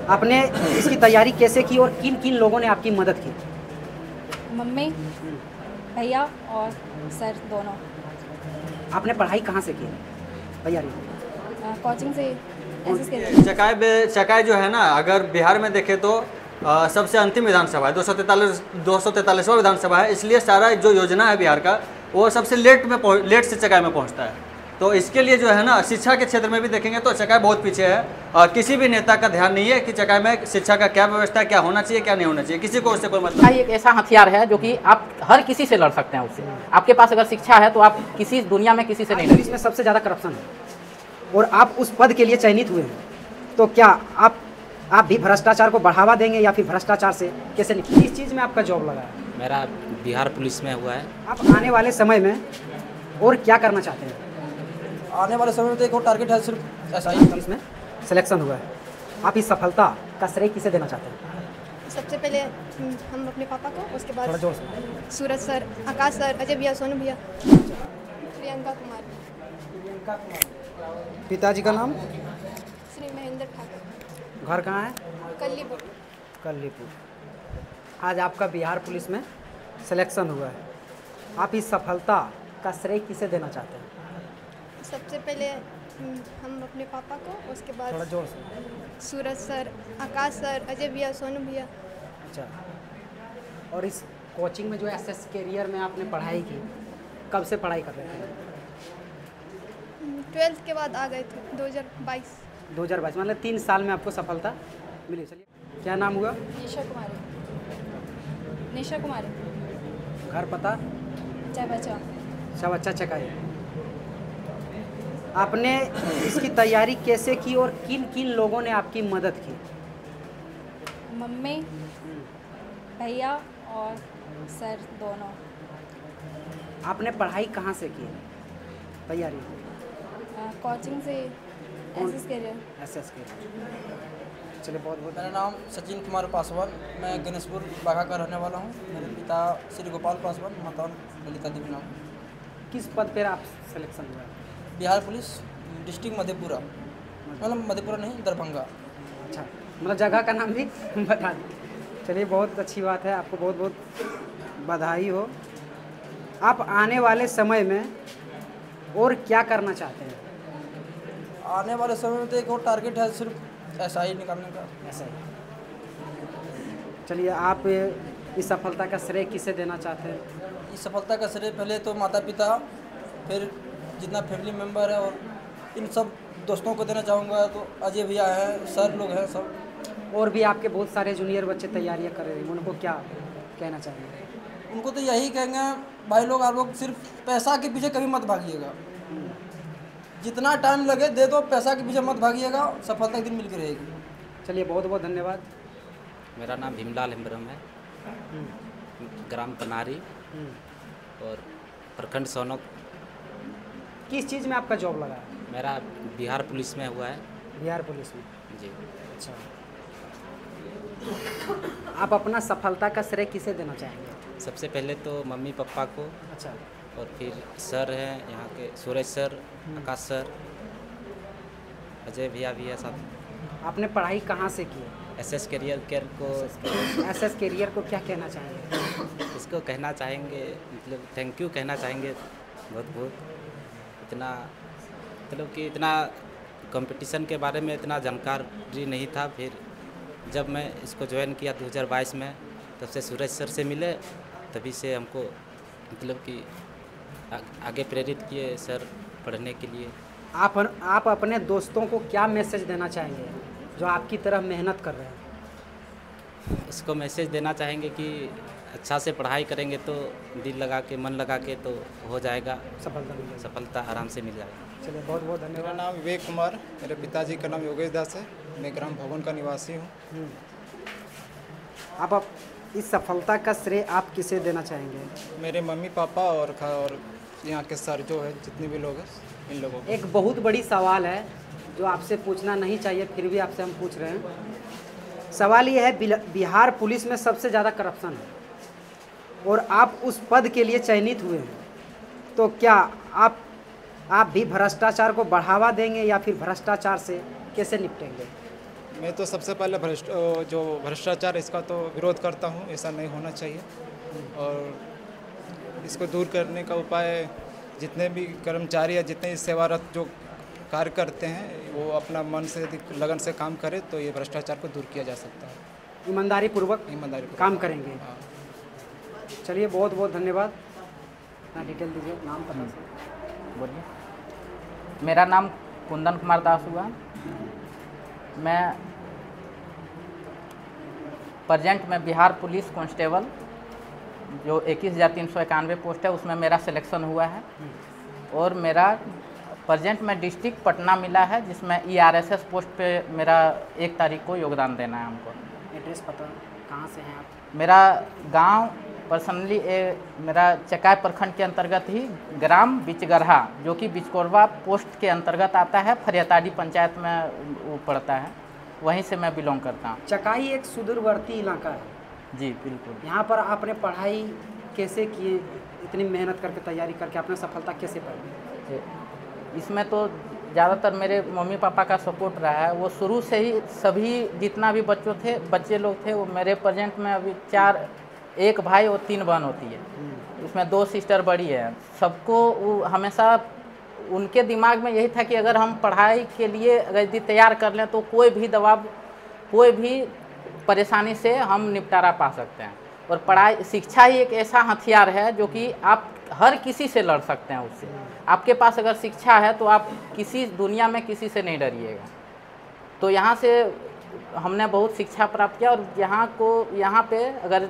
आपने इसकी तैयारी कैसे की और किन किन लोगों ने आपकी मदद की? मम्मी, भैया और सर दोनों। आपने पढ़ाई कहाँ से की तैयारी? कोचिंग से एसएस के। चकाई जो है ना, अगर बिहार में देखें तो सबसे अंतिम विधानसभा है, 243वां विधानसभा है, इसलिए सारा जो योजना है बिहार का वो सबसे लेट से चकाई में पहुंचता है। तो इसके लिए जो है ना, शिक्षा के क्षेत्र में भी देखेंगे तो चकाई बहुत पीछे है। किसी भी नेता का ध्यान नहीं है कि चकाई में शिक्षा का क्या व्यवस्था है, क्या होना चाहिए, क्या नहीं होना चाहिए, किसी को उससे कोई मतलब शिक्षा एक ऐसा हथियार है जो कि आप हर किसी से लड़ सकते हैं उससे। आपके पास अगर शिक्षा है तो आप किसी दुनिया में किसी से नहीं लड़। इसमें सबसे ज़्यादा करप्शन है और आप उस पद के लिए चयनित हुए हैं, तो क्या आप भी भ्रष्टाचार को बढ़ावा देंगे या फिर भ्रष्टाचार से कैसे निकलेंगे? किस चीज़ में आपका जॉब लगा है? मेरा बिहार पुलिस में हुआ है। आप आने वाले समय में और क्या करना चाहते हैं? आने वाले समय में तो एक और टारगेट है, सिर्फ ऐसा ही। इसमें सिलेक्शन हुआ है, आप इस सफलता का श्रेय किसे देना चाहते हैं? सबसे पहले हम अपने पापा को, उसके थोड़ा बाद जोर से। सूरज सर, आकाश सर, अजय भैया, सोनू भैया, प्रियंका कुमार, पिताजी का नाम? श्री महेंद्र ठाकुर, घर कहाँ है? कल्लीपुर। कल्लीपुर। आज आपका बिहार पुलिस में सिलेक्शन हुआ है, आप इस सफलता का श्रेय किसे देना चाहते हैं? सबसे पहले हम अपने पापा को, उसके थोड़ा बाद जोर से। सूरज सर, आकाश सर, अजय भैया, सोनू भैया। अच्छा, और इस कोचिंग में जो एसएस कैरियर में आपने पढ़ाई की, कब से पढ़ाई कर रहे थे? 12th के बाद आ गए थे 2022। 2022, मतलब 3 साल में आपको सफलता मिली। चलिए, क्या नाम हुआ? निशा कुमारी। निशा कुमारी। घर पता? चाय बचा। सब अच्छा चकाई। आपने इसकी तैयारी कैसे की और किन किन लोगों ने आपकी मदद की? मम्मी, भैया और सर दोनों। आपने पढ़ाई कहाँ से की तैयारी? कोचिंग से एसएस के। एसएस के। चलिए, बहुत बहुत। मेरा नाम सचिन कुमार पासवान, मैं गणेशपुर बाघा का रहने वाला हूँ। मेरे पिता श्री गोपाल पासवान, माता ललिता देवी नाम। किस पद पर आप सिलेक्शन हुआ? बिहार पुलिस, डिस्ट्रिक्ट मधेपुरा, मतलब मधेपुरा नहीं, दरभंगा। अच्छा, मतलब जगह का नाम भी बता दें। चलिए, बहुत अच्छी बात है, आपको बहुत बहुत बधाई हो। आप आने वाले समय में और क्या करना चाहते हैं? आने वाले समय में तो एक और टारगेट है, सिर्फ ऐसा ही निकालने का। ऐसा ही। चलिए, आप इस सफलता का श्रेय किसे देना चाहते हैं? इस सफलता का श्रेय पहले तो माता पिता, फिर जितना फैमिली मेम्बर है और इन सब दोस्तों को देना चाहूँगा। तो अजय भैया हैं, सर लोग हैं सब, और भी आपके बहुत सारे जूनियर बच्चे तैयारियां कर रहे हैं, उनको क्या कहना चाहेंगे? उनको तो यही कहेंगे, भाई लोग आप लोग सिर्फ पैसा के पीछे कभी मत भागिएगा। जितना टाइम लगे दे दो, पैसा के पीछे मत भागिएगा, सफलता एक दिन मिल के रहेगी। चलिए, बहुत बहुत धन्यवाद। मेरा नाम भीमलाल हेम्ब्रम है, ग्राम पनारी और प्रखंड सोनक। किस चीज़ में आपका जॉब लगा है? मेरा बिहार पुलिस में हुआ है। बिहार पुलिस में। जी। अच्छा, आप अपना सफलता का श्रेय किसे देना चाहेंगे? सबसे पहले तो मम्मी पापा को, अच्छा, और फिर सर हैं यहाँ के, सूरज सर, आकाश सर, अजय भैया भी है साथ। आपने पढ़ाई कहाँ से की? एसएस कैरियर को। एसएस कैरियर को क्या कहना चाहेंगे? इसको कहना चाहेंगे, मतलब थैंक यू कहना चाहेंगे बहुत बहुत। इतना मतलब कि इतना कंपटीशन के बारे में इतना जानकारी नहीं था। फिर जब मैं इसको ज्वाइन किया 2022 में, तब से सूरज सर से मिले, तभी से हमको मतलब कि आगे प्रेरित किए सर पढ़ने के लिए। आप अपने दोस्तों को क्या मैसेज देना चाहेंगे जो आपकी तरह मेहनत कर रहे हैं? इसको मैसेज देना चाहेंगे कि अच्छा से पढ़ाई करेंगे तो दिल लगा के, मन लगा के तो हो जाएगा, सफलता आराम से मिल जाएगी। चलिए, बहुत बहुत मेरा धन्यवाद। नाम विवेक कुमार, मेरे पिताजी का नाम योगेश दास है, मैं ग्राम भवन का निवासी हूँ। आप इस सफलता का श्रेय आप किसे देना चाहेंगे? मेरे मम्मी पापा और यहाँ के सर जो है, जितने भी लोग हैं, इन लोगों को। एक बहुत बड़ी सवाल है जो आपसे पूछना नहीं चाहिए, फिर भी आपसे हम पूछ रहे हैं। सवाल ये है, बिहार पुलिस में सबसे ज़्यादा करप्शन है और आप उस पद के लिए चयनित हुए हैं, तो क्या आप भी भ्रष्टाचार को बढ़ावा देंगे या फिर भ्रष्टाचार से कैसे निपटेंगे? मैं तो सबसे पहले जो भ्रष्टाचार इसका तो विरोध करता हूँ, ऐसा नहीं होना चाहिए। और इसको दूर करने का उपाय जितने भी कर्मचारी या जितने सेवारत जो कार्य करते हैं वो अपना मन से लगन से काम करे तो ये भ्रष्टाचार को दूर किया जा सकता है। ईमानदारी पूर्वक काम करेंगे। हाँ। चलिए, बहुत बहुत धन्यवाद। अपना डिटेल दीजिए, नाम पता से। बोलिए। मेरा नाम कुंदन कुमार दास हुआ। मैं प्रेजेंट में बिहार पुलिस कांस्टेबल जो 21,391 पोस्ट है उसमें मेरा सिलेक्शन हुआ है। और मेरा प्रेजेंट में डिस्ट्रिक्ट पटना मिला है जिसमें ERSS पोस्ट पे मेरा 1 तारीख को योगदान देना है हमको। एड्रेस पता कहाँ से हैं आप? मेरा गांव पर्सनली मेरा चकाई प्रखंड के अंतर्गत ही ग्राम बिचगरहा जो कि बिचकोरवा पोस्ट के अंतर्गत आता है, फरियाताड़ी पंचायत में वो पड़ता है, वहीं से मैं बिलोंग करता हूँ। चकाई एक सुदूरवर्ती इलाका है। जी बिल्कुल। यहाँ पर आपने पढ़ाई कैसे किए, इतनी मेहनत करके तैयारी करके आपने सफलता कैसे पाई? इसमें तो ज़्यादातर मेरे मम्मी पापा का सपोर्ट रहा है। वो शुरू से ही सभी जितना भी बच्चे लोग थे वो मेरे प्रेजेंट में अभी 1 भाई और 3 बहन होती है, उसमें 2 सिस्टर बड़ी है। सबको वो हमेशा उनके दिमाग में यही था कि अगर हम पढ़ाई के लिए अगर यदि तैयार कर लें तो कोई भी दबाव, कोई भी परेशानी से हम निपटारा पा सकते हैं। और पढ़ाई शिक्षा ही एक ऐसा हथियार है जो कि आप हर किसी से लड़ सकते हैं उससे। आपके पास अगर शिक्षा है तो आप किसी दुनिया में किसी से नहीं डरिएगा। तो यहाँ से हमने बहुत शिक्षा प्राप्त किया। और यहाँ पे अगर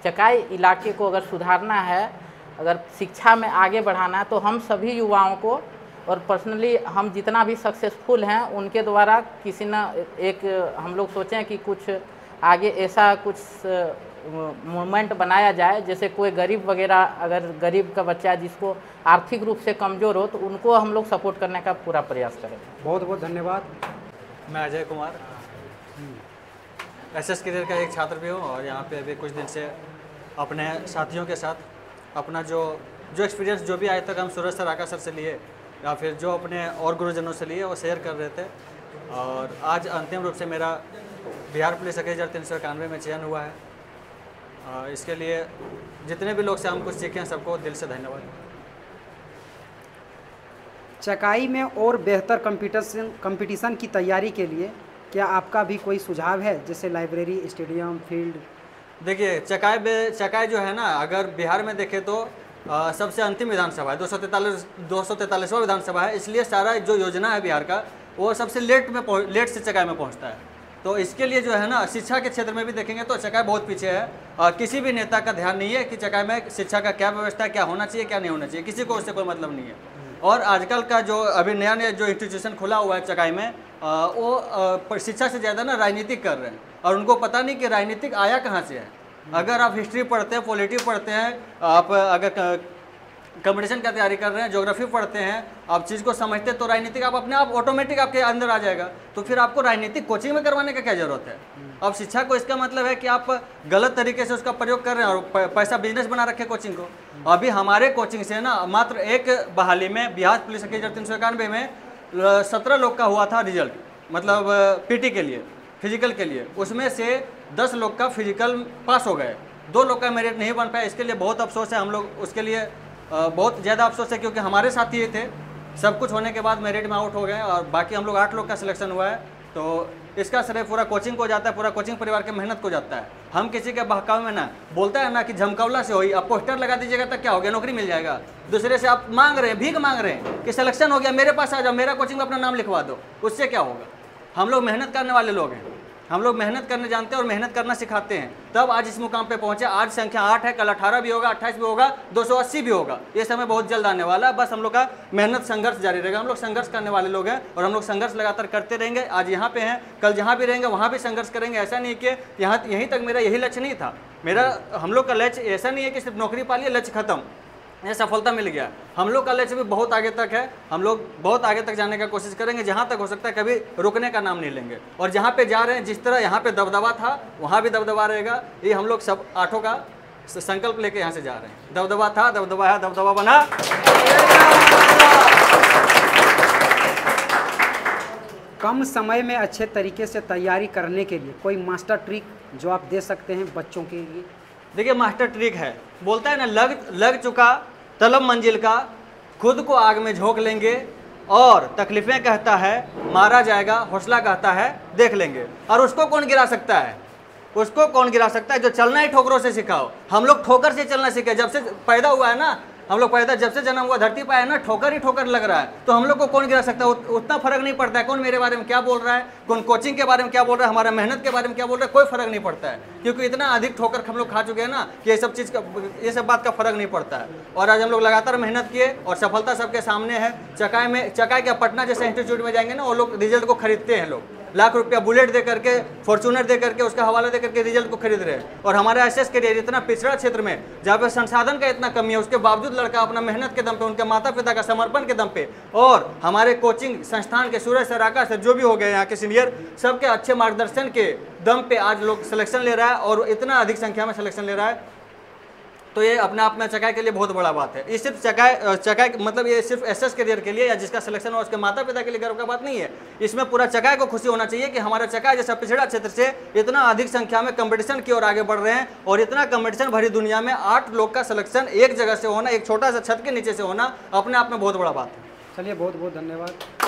चकाई इलाके को अगर सुधारना है, अगर शिक्षा में आगे बढ़ाना है तो हम सभी युवाओं को और पर्सनली हम जितना भी सक्सेसफुल हैं उनके द्वारा किसी न एक हम लोग सोचें कि कुछ आगे ऐसा कुछ मूवमेंट बनाया जाए, जैसे कोई गरीब वगैरह, अगर गरीब का बच्चा जिसको आर्थिक रूप से कमज़ोर हो तो उनको हम लोग सपोर्ट करने का पूरा प्रयास करें। बहुत बहुत धन्यवाद। मैं अजय कुमार SS करियर का एक छात्र भी हूँ और यहाँ पे अभी कुछ दिन से अपने साथियों के साथ अपना जो एक्सपीरियंस जो भी आज तक हम सूरज सर, आकाश सर से लिए या फिर जो अपने और गुरुजनों से लिए वो शेयर कर रहे थे। और आज अंतिम रूप से मेरा बिहार पुलिस 21,391 में चयन हुआ है। इसके लिए जितने भी लोग से हम कुछ सीखे हैं सबको दिल से धन्यवाद। चकाई में और बेहतर कंपटीशन की तैयारी के लिए क्या आपका भी कोई सुझाव है, जैसे लाइब्रेरी, स्टेडियम, फील्ड? देखिए, चकाई जो है ना, अगर बिहार में देखें तो सबसे अंतिम विधानसभा है, 243वां विधानसभा है। इसलिए सारा जो योजना है बिहार का वो सबसे लेट से चकाई में पहुंचता है। तो इसके लिए जो है ना, शिक्षा के क्षेत्र में भी देखेंगे तो चकाई बहुत पीछे है। किसी भी नेता का ध्यान नहीं है कि चकाई में शिक्षा का क्या व्यवस्था है, क्या होना चाहिए, क्या नहीं होना चाहिए, किसी को उससे कोई मतलब नहीं है। और आजकल का जो अभी नया जो इंस्टीट्यूशन खुला हुआ है चकाई में, वो शिक्षा से ज़्यादा ना राजनीतिक कर रहे हैं और उनको पता नहीं कि राजनीतिक आया कहाँ से है। अगर आप हिस्ट्री पढ़ते हैं, पॉलिटी पढ़ते हैं, आप अगर कंपटीशन का तैयारी कर रहे हैं, ज्योग्राफी पढ़ते हैं, आप चीज़ को समझते हैं तो राजनीतिक आप अपने आप ऑटोमेटिक आपके अंदर आ जाएगा। तो फिर आपको राजनीतिक कोचिंग में करवाने का क्या ज़रूरत है? अब शिक्षा को इसका मतलब है कि आप गलत तरीके से उसका प्रयोग कर रहे हैं और पैसा बिजनेस बना रखे कोचिंग को। अभी हमारे कोचिंग से ना मात्र एक बहाली में बिहार पुलिस 21,391 में 17 लोग का हुआ था रिजल्ट, मतलब PT के लिए, फिजिकल के लिए। उसमें से 10 लोग का फिजिकल पास हो गए, 2 लोग का मेरिट नहीं बन पाया। इसके लिए बहुत अफसोस है, हम लोग उसके लिए बहुत ज़्यादा अफसोस है, क्योंकि हमारे साथ ये थे, सब कुछ होने के बाद मेरिट में आउट हो गए और बाकी हम लोग 8 लोग का सिलेक्शन हुआ है। तो इसका श्रेय पूरा कोचिंग को जाता है, पूरा कोचिंग परिवार के मेहनत को जाता है। हम किसी के बहकावे में ना बोलता है ना कि झमकौला से होई, आप पोस्टर लगा दीजिएगा तो क्या हो गया, नौकरी मिल जाएगा। दूसरे से आप मांग रहे हैं, भीख मांग रहे हैं कि सिलेक्शन हो गया, मेरे पास आ जाओ, मेरा कोचिंग में अपना नाम लिखवा दो, उससे क्या होगा? हम लोग मेहनत करने वाले लोग हैं, हम लोग मेहनत करने जानते हैं और मेहनत करना सिखाते हैं, तब आज इस मुकाम पे पहुंचे। आज संख्या 8 है, कल 18 भी होगा, 28 भी होगा, 280 भी होगा। ये समय बहुत जल्द आने वाला है। बस हम लोग का मेहनत संघर्ष जारी रहेगा। हम लोग संघर्ष करने वाले लोग हैं और हम लोग संघर्ष लगातार करते रहेंगे। आज यहाँ पे हैं, कल जहाँ भी रहेंगे वहाँ भी संघर्ष करेंगे। ऐसा नहीं कि यहीं तक मेरा यही लक्ष्य नहीं था। हम लोग का लक्ष्य ऐसा नहीं है कि सिर्फ नौकरी पा लिया, लक्ष्य खत्म, ये सफलता मिल गया। हम लोग का लक्ष्य भी बहुत आगे तक है। हम लोग बहुत आगे तक जाने का कोशिश करेंगे, जहाँ तक हो सकता है कभी रुकने का नाम नहीं लेंगे। और जहाँ पे जा रहे हैं, जिस तरह यहाँ पे दबदबा था वहाँ भी दबदबा रहेगा। ये हम लोग सब 8 का संकल्प लेके यहाँ से जा रहे हैं। दबदबा था, दबदबा है, दबदबा बना। कम समय में अच्छे तरीके से तैयारी करने के लिए कोई मास्टर ट्रिक जो आप दे सकते हैं बच्चों के लिए? देखिए मास्टर ट्रिक है, बोलता है ना, लग चुका तलब मंजिल का, खुद को आग में झोंक लेंगे और तकलीफ़ें कहता है मारा जाएगा, हौसला कहता है देख लेंगे। और उसको कौन गिरा सकता है? उसको कौन गिरा सकता है? जो चलना ही ठोकरों से सिखाओ। हम लोग ठोकर से चलना सीखे, जब से पैदा हुआ है ना, हम लोग पैदा जब से जन्म हुआ धरती पर आया ना, ठोकर ही ठोकर लग रहा है। तो हम लोग को कौन गिरा सकता है? उतना फर्क नहीं पड़ता है कौन मेरे बारे में क्या बोल रहा है, कौन कोचिंग के बारे में क्या बोल रहा है, हमारा मेहनत के बारे में क्या बोल रहा है, कोई फर्क नहीं पड़ता है। क्योंकि इतना अधिक ठोकर हम लोग खा चुके हैं ना कि ये सब बात का फर्क नहीं पड़ता है। और आज हम लोग लगातार मेहनत किए और सफलता सबके सामने है। चकाई के पटना जैसे इंस्टीट्यूट में जाएंगे ना, वो लोग रिजल्ट को खरीदते हैं, लोग लाख रुपया बुलेट दे करके, फॉर्चूनर दे करके, उसका हवाला दे करके रिजल्ट को खरीद रहे हैं। और हमारा एसएस करियर इतना पिछड़ा क्षेत्र में जहाँ पे संसाधन का इतना कमी है, उसके बावजूद लड़का अपना मेहनत के दम पे, उनके माता पिता का समर्पण के दम पे, और हमारे कोचिंग संस्थान के सूरज सर, आकाश सर, जो भी हो गए यहाँ के सीनियर, सबके अच्छे मार्गदर्शन के दम पे आज लोग सिलेक्शन ले रहा है और इतना अधिक संख्या में सिलेक्शन ले रहा है। तो ये अपने आप में चकाई के लिए बहुत बड़ा बात है। ये सिर्फ चकाई मतलब ये सिर्फ एसएस करियर के लिए या जिसका सिलेक्शन हो उसके माता पिता के लिए गर्व का बात नहीं है। इसमें पूरा चकाई को खुशी होना चाहिए कि हमारा चकाई जैसा पिछड़ा क्षेत्र से इतना अधिक संख्या में कंपटीशन की ओर आगे बढ़ रहे हैं। और इतना कंपटीशन भरी दुनिया में 8 लोग का सिलेक्शन एक जगह से होना, एक छोटा सा छत के नीचे से होना, अपने आप में बहुत बड़ा बात है। चलिए, बहुत बहुत धन्यवाद।